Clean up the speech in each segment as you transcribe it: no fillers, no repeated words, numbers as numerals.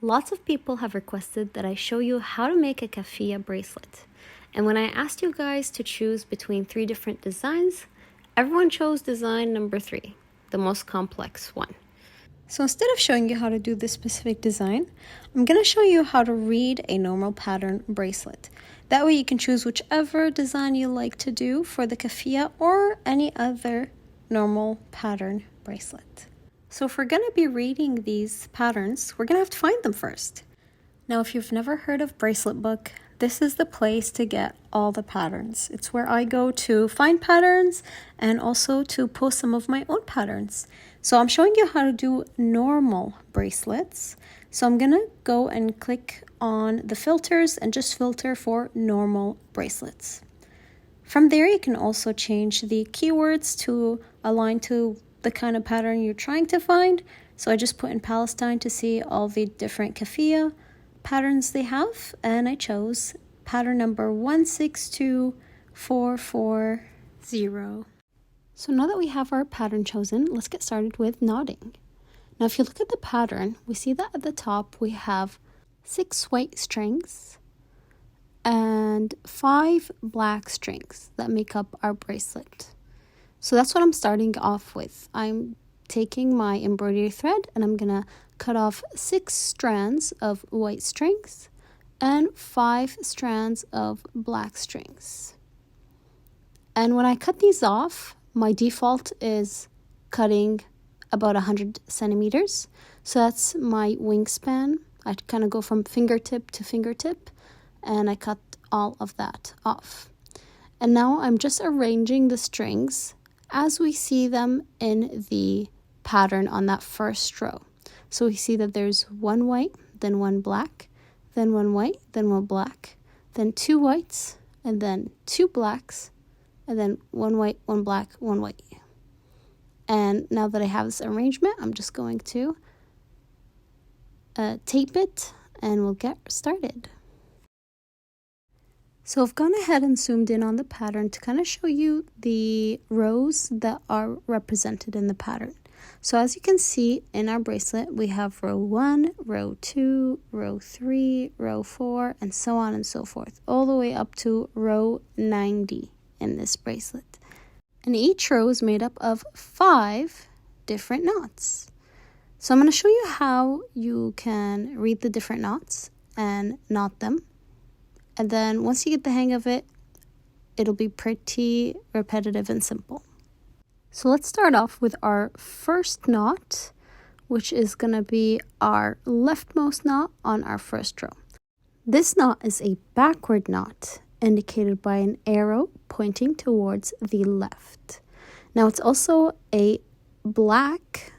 Lots of people have requested that I show you how to make a Keffiya bracelet. And when I asked you guys to choose between 3 different designs, everyone chose design number 3, the most complex one. So instead of showing you how to do this specific design, I'm going to show you how to read a normal pattern bracelet. That way you can choose whichever design you like to do for the Keffiya or any other normal pattern bracelet. So if we're going to be reading these patterns, we're going to have to find them first. Now, if you've never heard of Bracelet Book, this is the place to get all the patterns. It's where I go to find patterns and also to post some of my own patterns. So I'm showing you how to do normal bracelets. So I'm going to go and click on the filters and just filter for normal bracelets. From there, you can also change the keywords to align to the kind of pattern you're trying to find. So I just put in Palestine to see all the different Keffiya patterns they have, and I chose pattern number 162440. So now that we have our pattern chosen, let's get started with knotting. Now if you look at the pattern, we see that at the top we have 6 white strings and 5 black strings that make up our bracelet. So that's what I'm starting off with. I'm taking my embroidery thread and I'm gonna cut off 6 strands of white strings and 5 strands of black strings. And when I cut these off, my default is cutting about 100 centimeters. So that's my wingspan. I kind of go from fingertip to fingertip and I cut all of that off. And now I'm just arranging the strings as we see them in the pattern on that first row. So we see that there's 1 white, then 1 black, then 1 white, then 1 black, then 2 whites, and then 2 blacks, and then 1 white, 1 black, 1 white. And now that I have this arrangement, I'm just going to tape it and we'll get started. So I've gone ahead and zoomed in on the pattern to kind of show you the rows that are represented in the pattern. So as you can see in our bracelet, we have row 1, row 2, row 3, row 4, and so on and so forth, all the way up to row 90 in this bracelet. And each row is made up of 5 different knots. So I'm going to show you how you can read the different knots and knot them. And then once you get the hang of it, it'll be pretty repetitive and simple. So let's start off with our first knot, which is going to be our leftmost knot on our first row. This knot is a backward knot indicated by an arrow pointing towards the left. Now it's also a black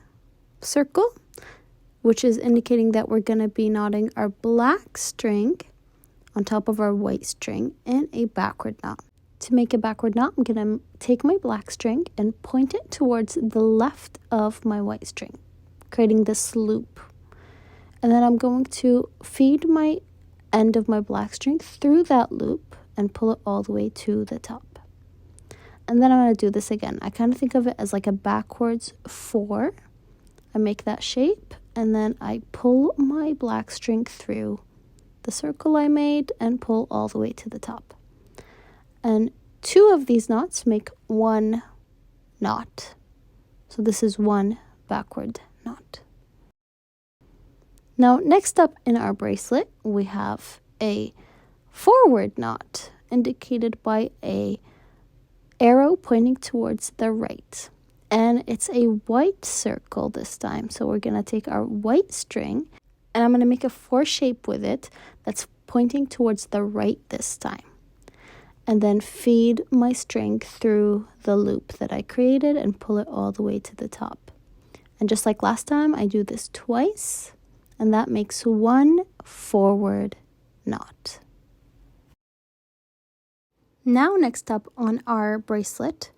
circle, which is indicating that we're going to be knotting our black string on top of our white string in a backward knot. To make a backward knot, I'm going to take my black string and point it towards the left of my white string, creating this loop. And then I'm going to feed my end of my black string through that loop and pull it all the way to the top. And then I'm going to do this again. I kind of think of it as like a backwards 4. I make that shape and then I pull my black string through the circle I made and pull all the way to the top. And 2 of these knots make 1 knot. So this is 1 backward knot. Now next up in our bracelet, we have a forward knot indicated by a arrow pointing towards the right. And it's a white circle this time. So we're going to take our white string and I'm going to make a 4 shape with it that's pointing towards the right this time. And then feed my string through the loop that I created and pull it all the way to the top. And just like last time, I do this twice, and that makes 1 forward knot. Now next up on our bracelet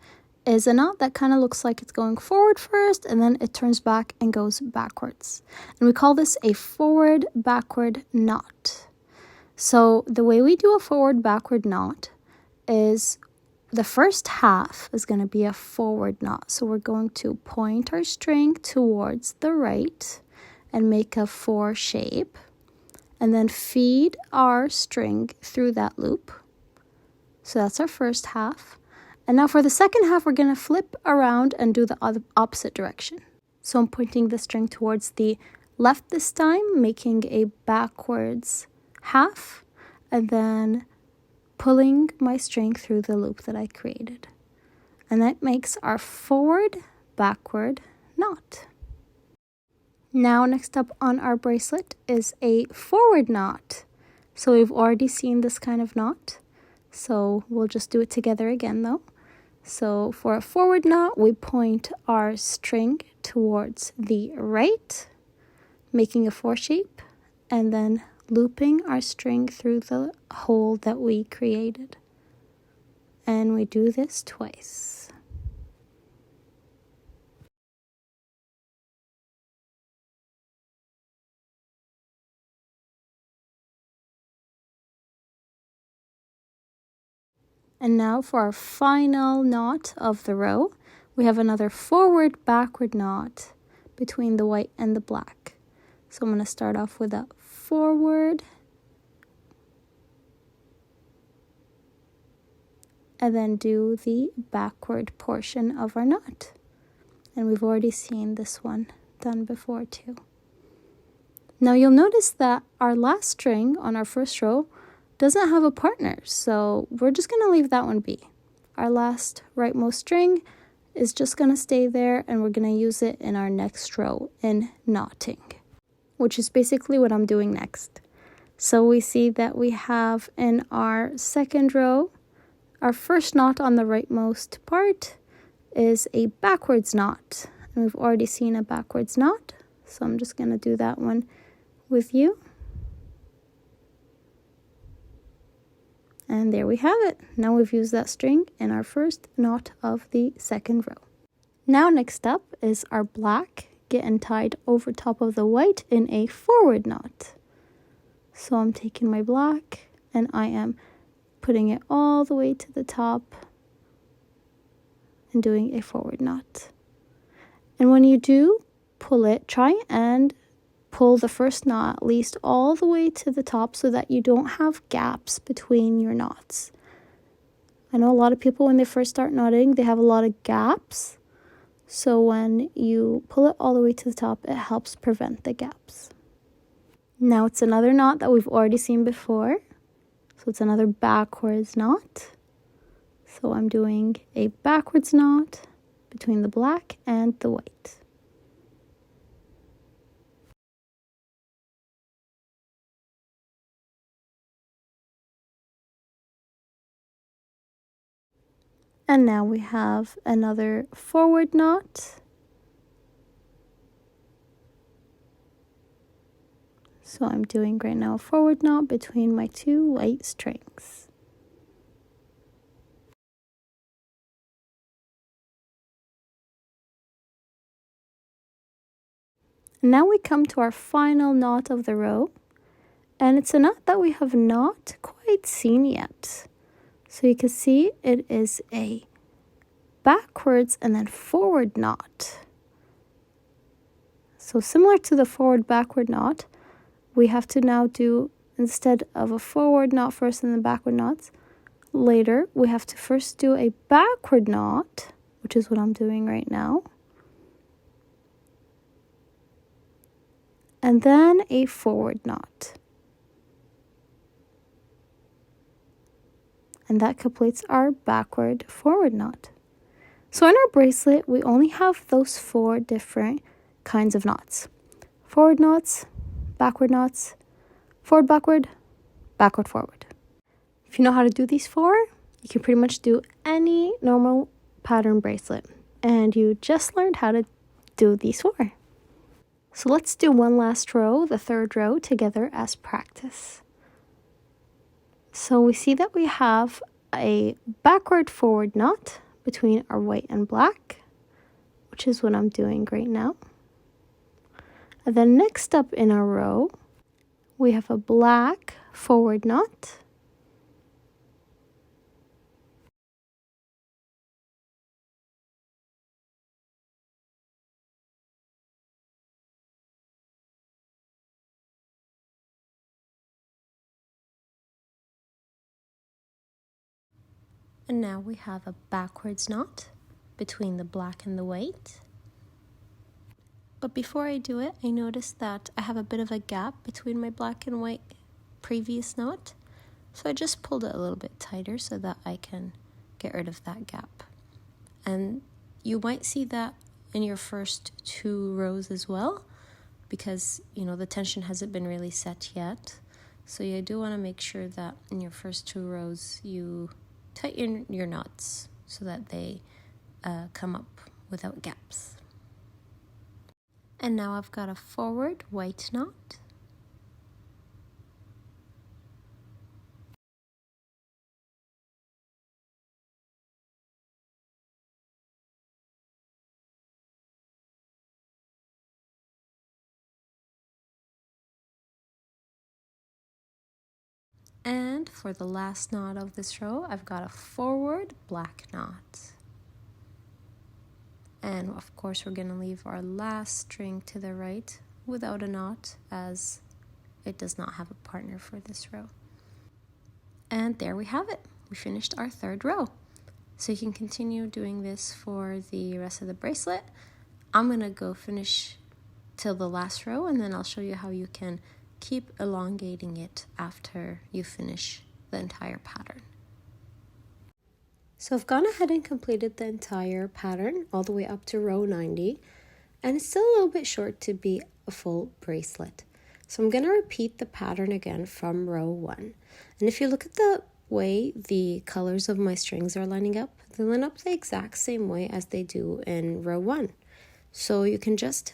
is a knot that kind of looks like it's going forward first and then it turns back and goes backwards. And we call this a forward backward knot. So the way we do a forward backward knot is the first half is going to be a forward knot. So we're going to point our string towards the right and make a 4 shape. and then feed our string through that loop. So that's our first half. And now for the second half, we're going to flip around and do the opposite direction. So I'm pointing the string towards the left this time, making a backwards half, and then pulling my string through the loop that I created. And that makes our forward, backward knot. Now next up on our bracelet is a forward knot. So we've already seen this kind of knot. So we'll just do it together again though. So for a forward knot, we point our string towards the right, making a 4 shape, and then looping our string through the hole that we created. And we do this twice. And now for our final knot of the row, we have another forward backward knot between the white and the black. So I'm going to start off with a forward and then do the backward portion of our knot. And we've already seen this one done before too. Now you'll notice that our last string on our first row doesn't have a partner, so we're just going to leave that one be. Our last rightmost string is just going to stay there, and we're going to use it in our next row in knotting, which is basically what I'm doing next. So we see that we have in our second row, our first knot on the rightmost part is a backwards knot, and we've already seen a backwards knot, so I'm just going to do that one with you. And there we have it. Now we've used that string in our first knot of the second row. Now next up is our black getting tied over top of the white in a forward knot. So I'm taking my black and I am putting it all the way to the top and doing a forward knot. And when you do pull it, try and pull the first knot at least all the way to the top so that you don't have gaps between your knots. I know a lot of people when they first start knotting, they have a lot of gaps. So when you pull it all the way to the top, it helps prevent the gaps. Now it's another knot that we've already seen before. So it's another backwards knot. So I'm doing a backwards knot between the black and the white. And now we have another forward knot. So I'm doing right now a forward knot between my two white strings. Now we come to our final knot of the row, and it's a knot that we have not quite seen yet. So you can see it is a backwards and then forward knot. So similar to the forward backward knot, we have to now do, instead of a forward knot first and then backward knots, later we have to first do a backward knot, which is what I'm doing right now, and then a forward knot. And that completes our backward forward knot. So in our bracelet, we only have those 4 different kinds of knots. Forward knots, backward knots, forward backward, backward forward. If you know how to do these 4, you can pretty much do any normal pattern bracelet. And you just learned how to do these 4. So let's do one last row, the third row, together as practice. So we see that we have a backward forward knot between our white and black, which is what I'm doing right now. And then next up in our row, we have a black forward knot. And now we have a backwards knot between the black and the white. But before I do it, I noticed that I have a bit of a gap between my black and white previous knot. So I just pulled it a little bit tighter so that I can get rid of that gap. And you might see that in your first 2 rows as well, because the tension hasn't been really set yet. So you do want to make sure that in your first 2 rows you tighten your knots so that they come up without gaps. And now I've got a forward white knot. And for the last knot of this row, I've got a forward black knot. And of course, we're going to leave our last string to the right without a knot, as it does not have a partner for this row. And there we have it. We finished our 3rd row. So you can continue doing this for the rest of the bracelet. I'm going to go finish till the last row, and then I'll show you how you can keep elongating it after you finish the entire pattern. So I've gone ahead and completed the entire pattern all the way up to row 90, and it's still a little bit short to be a full bracelet. So I'm going to repeat the pattern again from row 1. And if you look at the way the colors of my strings are lining up, they line up the exact same way as they do in row 1. So you can just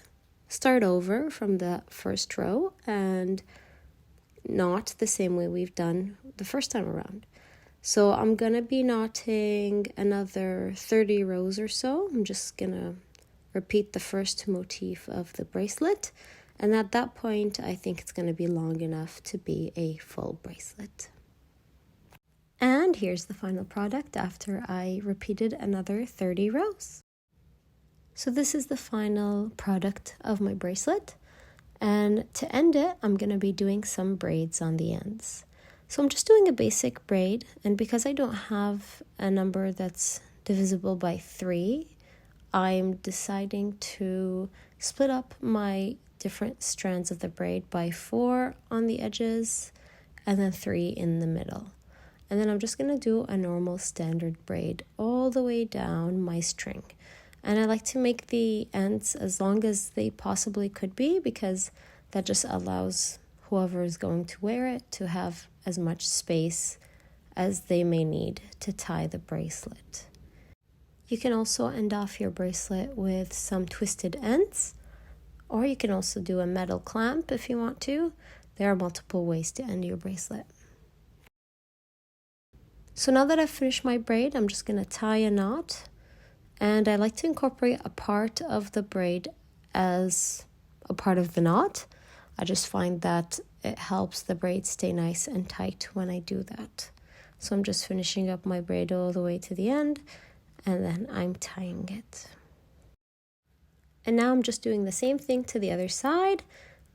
start over from the first row and knot the same way we've done the first time around. So I'm going to be knotting another 30 rows or so. I'm just going to repeat the first motif of the bracelet, and at that point I think it's going to be long enough to be a full bracelet. And here's the final product after I repeated another 30 rows. So this is the final product of my bracelet, and to end it I'm going to be doing some braids on the ends. So I'm just doing a basic braid, and because I don't have a number that's divisible by 3, I'm deciding to split up my different strands of the braid by 4 on the edges and then 3 in the middle. And then I'm just going to do a normal standard braid all the way down my string. And I like to make the ends as long as they possibly could be, because that just allows whoever is going to wear it to have as much space as they may need to tie the bracelet. You can also end off your bracelet with some twisted ends, or you can also do a metal clamp if you want to. There are multiple ways to end your bracelet. So now that I've finished my braid, I'm just going to tie a knot. And I like to incorporate a part of the braid as a part of the knot. I just find that it helps the braid stay nice and tight when I do that. So I'm just finishing up my braid all the way to the end, and then I'm tying it. And now I'm just doing the same thing to the other side,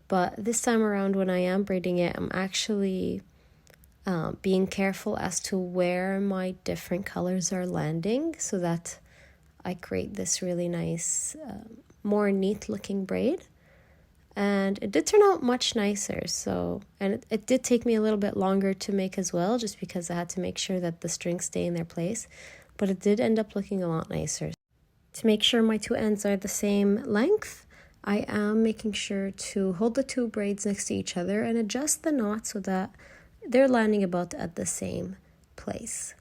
but this time around when I am braiding it, I'm actually being careful as to where my different colors are landing so that I create this really nice, more neat looking braid. And it did turn out much nicer. And it did take me a little bit longer to make as well, just because I had to make sure that the strings stay in their place. But it did end up looking a lot nicer. To make sure my 2 ends are the same length, I am making sure to hold the 2 braids next to each other and adjust the knot so that they're landing about at the same place.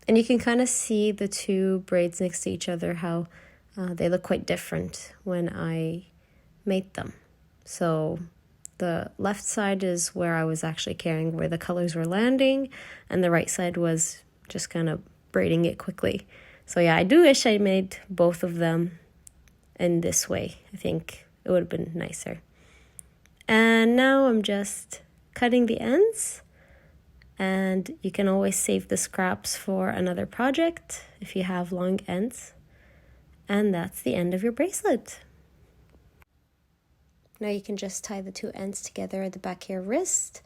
And you can kind of see the 2 braids next to each other, how they look quite different when I made them. So the left side is where I was actually caring where the colors were landing, and the right side was just kind of braiding it quickly. So yeah, I do wish I made both of them in this way. I think it would have been nicer. And now I'm just cutting the ends, and you can always save the scraps for another project if you have long ends. And that's the end of your bracelet. Now you can just tie the 2 ends together at the back of your wrist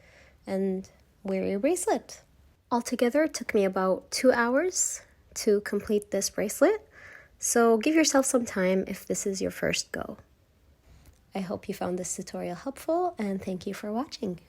and wear your bracelet. Altogether, it took me about 2 hours to complete this bracelet. So give yourself some time if this is your first go. I hope you found this tutorial helpful, and thank you for watching.